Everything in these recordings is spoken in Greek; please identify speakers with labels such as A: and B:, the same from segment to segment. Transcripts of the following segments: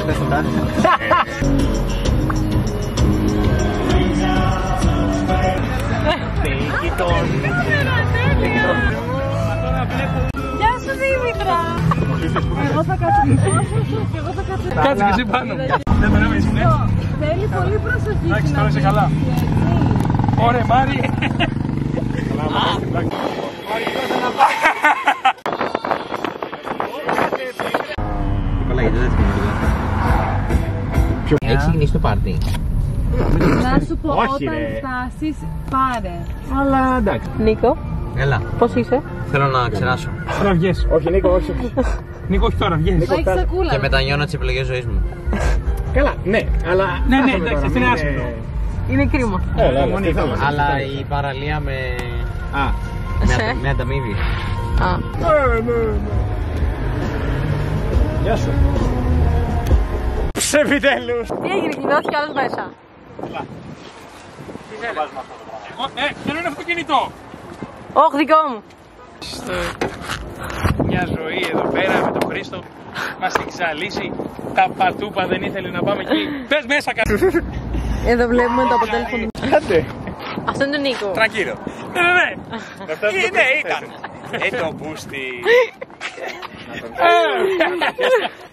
A: Γεια σου Δήμητρα. Εγώ θα κάτσω.
B: Κάτσε και εσύ πάνω. Δεν με ρέμεις, ναι.
A: Θέλει πολύ προσοχή.
B: Εντάξει, τώρα είσαι καλά. Ωραία, Μάρι.
C: Έχει ξεκινήσει το πάρτι.
A: Να σου πω, όταν φτάσεις, πάρε.
B: Αλλά εντάξει.
A: Νίκο,
C: Έλα,
A: πώς είσαι?
C: θέλω να ξεράσω.
B: Τώρα βγες. Όχι Νίκο, όχι. Νίκο, όχι τώρα, βγες.
A: Θα έχεις σακούλα.
C: Και μετανιώνω τις επιλογές ζωής μου.
B: Καλά, ναι, αλλά... Ναι, εντάξει, αυτό είναι άσχημο.
A: Είναι κρίμα.
C: Αλλά η παραλία με ανταμείβει.
B: Γεια σου. Επιτέλους.
A: Τι έγινε, κλειδώθηκε άλλος μέσα.
B: Θέλω ένα αυτοκίνητο.
A: Όχι, δικό μου.
B: Μια ζωή εδώ πέρα με τον Χρήστο. Μας την ξαλίσει. Τα πατούπα δεν ήθελε να πάμε εκεί. Πες μέσα κάτι.
A: Εδώ βλέπουμε το αποτέλεσμα του.
B: Άντε.
A: Αυτό είναι το Νίκο.
B: Τρακύρο. Ναι. Ήταν. Το μπούστι.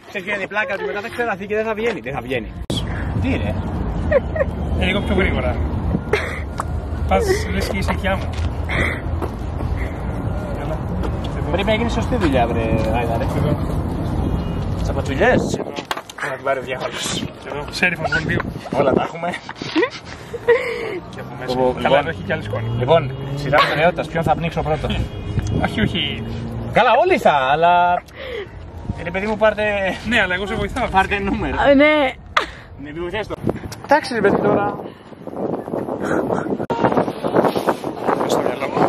B: Ξέρεις ποια είναι η πλάκα του, μετά θα ξεραθεί και δεν θα βγαίνει. Δεν θα βγαίνει. Τι είναι? Λίγο πιο γρήγορα. Πας λες και είσαι οικιά μου. Πρέπει να γίνει σωστή δουλειά, βρε Άιδα, ρε. Τσαπατσουλιές. Να την πάρει ο διάβολος. Σέριφος βολτίου. Όλα τα έχουμε. Και από μέσα. Καλά, εδώ έχει κι άλλη σκόνη. Λοιπόν, σειρά προτεραιότητας, ποιον θα πνίξω πρώτο? Όχι. Καλά, όλοι θα, αλλά... Ρε παιδί μου, πάρτε... Ναι, αλλά εγώ σε βοηθάω. Πάρτε νούμερο.
A: Ναι.
B: Ναι, μη βοηθάς το. Εντάξει, ρε παιδί τώρα. Στο μυαλό μου.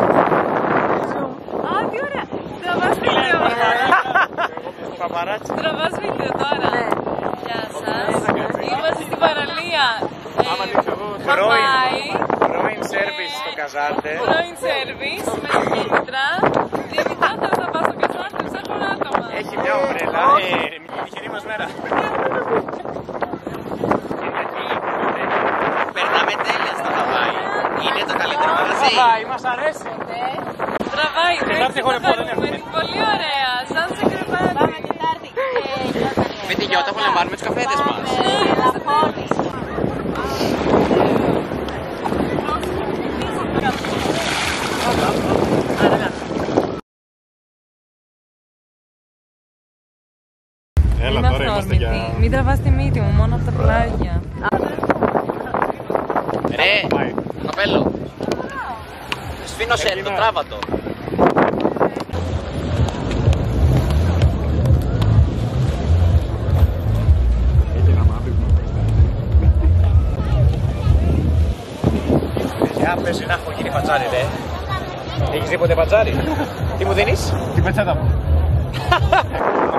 A: Α, τι ωραία. Τραβάς βίντεο.
B: Παπαράτσι.
A: Τραβάς βίντεο τώρα. Γεια σας. Είμαστε στην παραλία. Χαμάι.
B: Πρώην σέρβις στο Καζάρτε.
A: Πρώην σέρβις με τη Δήμητρα. Δήμητρα, θέλω να πάω στο Καζάρτε, ψάχνω άτομα.
B: Έχει μια ομπρέλα. Η χειρή μας μέρα.
C: Περνάμε τέλεια στο Χαβάι. Είναι το καλύτερο μαγαζί.
B: Χαβάι, μας αρέσει.
A: Τραβάει,
B: Τετάρτη έχω ρεπό, δεν έχουμε.
A: πολύ ωραία, σαν σε κρεβάτι. Πάμε Τετάρτη.
C: Με τη Γιώτα απολαμβάνουμε τους καφέδες μας.
B: Έλα, τώρα είμαστε για...
A: Μην τραβάς τη μύτη μου, μόνο από τα πλάγια.
C: Ρε, κοπέλο. Σφήνωσε το τράβατο.
B: Για πες να έχω γίνει πατσάρι, ρε. Έχεις δει ποτέ πατσάρι? Τι μου δίνεις? Την πετσέτα μου.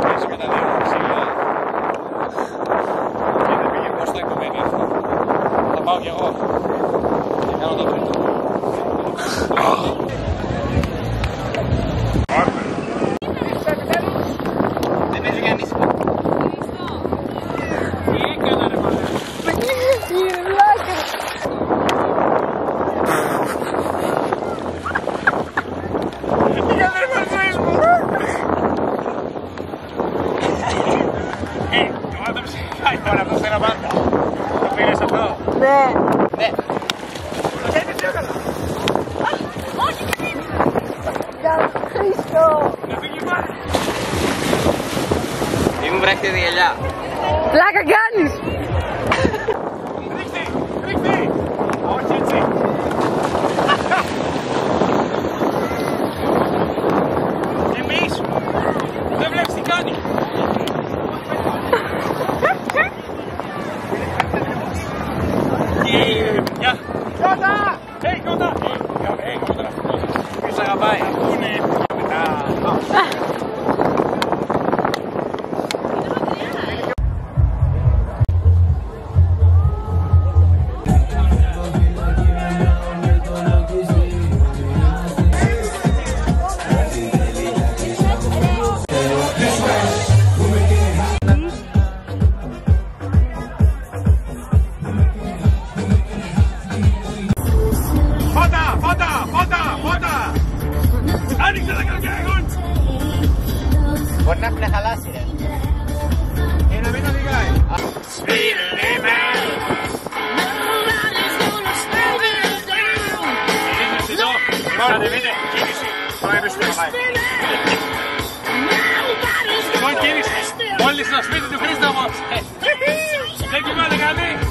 B: Πες με τα δύο ξύλα. Και δεν πήγε πώς το εκπομένη αυτό. Θα πάω κι εγώ. Και κάνω το τρίτο.
C: Δεν έφυγε ανήσυχο.
B: Τι έκανα ρε μάλλον. Τώρα που φέρα πάντα. Το πήρες αυτό?
A: Ναι.
C: Ναι.
A: Όχι, Γεια Χριστό.
B: Να φύγει πάλι.
C: Μη μου βρέχετε τη γυαλιά.
A: Πλάκα κάνεις.
B: Ρίχτη, ρίχτη. Όχι έτσι. Εμείς δεν βλέπεις τι κάνει. Γεια! Κότα! Κότα! Κότα! Ποιος αγαπάει? Είναι μετά... άνοιξε τα καλοκαίρι.
C: Μπορεί να έχουν χαλάσει ρε.
B: Να μην οδηγάει. Λοιπόν, κατεβείτε, κίνηση. Τώρα έπεσε το πάει. Λοιπόν, κίνηση. Μόλις στο σπίτι του Χρήστο όμως. Δεν κοιμάται κανείς.